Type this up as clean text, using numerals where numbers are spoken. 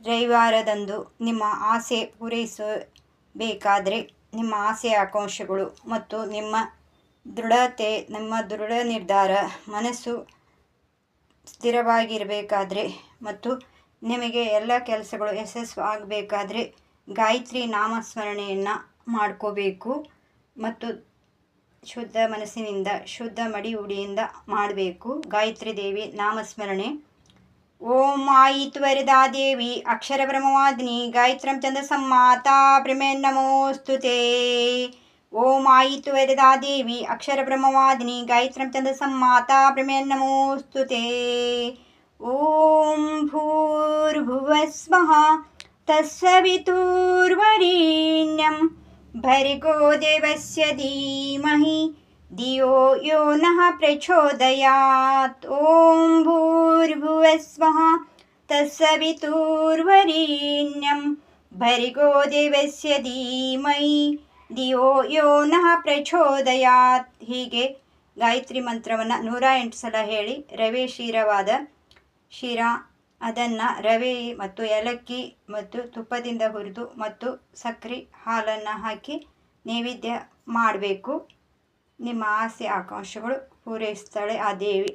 ರವಿವಾರದಂದು ನಿಮ್ಮ ಆಸೆ ಪೂರೈಸಬೇಕಾದರೆ ನಿಮ್ಮ ಆಸೆಯ ಆಕಾಂಕ್ಷೆಗಳು ಮತ್ತು ನಿಮ್ಮ ದೃಢತೆ, ನಿಮ್ಮ ದೃಢ ನಿರ್ಧಾರ, ಮನಸ್ಸು ಸ್ಥಿರವಾಗಿರಬೇಕಾದ್ರೆ ಮತ್ತು ನಿಮಗೆ ಎಲ್ಲ ಕೆಲಸಗಳು ಯಶಸ್ಸು ಆಗಬೇಕಾದ್ರೆ ಗಾಯತ್ರಿ ನಾಮಸ್ಮರಣೆಯನ್ನು ಮಾಡ್ಕೋಬೇಕು ಮತ್ತು ಶುದ್ಧ ಮನಸ್ಸಿನಿಂದ ಶುದ್ಧ ಮಡಿಹುಡಿಯಿಂದ ಮಾಡಬೇಕು. ಗಾಯತ್ರಿ ದೇವಿ ನಾಮಸ್ಮರಣೆ. ಓಂ ಆಯಿತ್ವರದಾ ದೇವಿ ಅಕ್ಷರ ಬ್ರಹ್ಮವಾದಿನಿ ಗಾಯತ್ರಂ ಛಂದಸಂ ಮಾತಾ ಪ್ರಮೇನ್ನಮೋಸ್ತುತೇ. ಓಂ ಆಯಿತ್ವರದಾ ದೇವಿ ಅಕ್ಷರ ಬ್ರಹ್ಮವಾದಿನಿ ಗಾಯತ್ರಂ ಛಂದಸಂ ಮಾತಾ ಪ್ರಮೇನ್ನಮೋಸ್ತುತೇ. ಓಂ ಭೂರ್ಭುವಸ್ವಃ ತತ್ಸವಿತುರ್ವರೆಣ್ಯಂ ಭರ್ಗೋ ದೇವಸ್ಯ ಧೀಮಹಿ ಧಿಯೋ ಯೋ ನಃ ಪ್ರಚೋದಯಾತ್. ಓಂ ಭೂರ್ಭುವಸ್ವಃ ತತ್ಸವಿತುರ್ವರೆಣ್ಯಂ ಭರ್ಗೋ ದೇವಸ್ಯ ಧೀಮಹಿ ಧಿಯೋ ಯೋ ನಃ ಪ್ರಚೋದಯಾತ್. ಹೀಗೆ ಗಾಯತ್ರಿ ಮಂತ್ರವನ್ನು 108 ಸಲ ಹೇಳಿ ರವೆ ಕ್ಷೀರವಾದ ಶಿರಾ ಅದನ್ನು ರವೆ ಮತ್ತು ಏಲಕ್ಕಿ ಮತ್ತು ತುಪ್ಪದಿಂದ ಹುರಿದು ಮತ್ತು ಸಕ್ಕರೆ ಹಾಲನ್ನು ಹಾಕಿ ನೈವೇದ್ಯ ಮಾಡಬೇಕು. ನಿಮ್ಮ ಆಸೆ ಆಕಾಂಕ್ಷೆಗಳು ಪೂರೈಸ್ತಾಳೆ ಆ ದೇವಿ.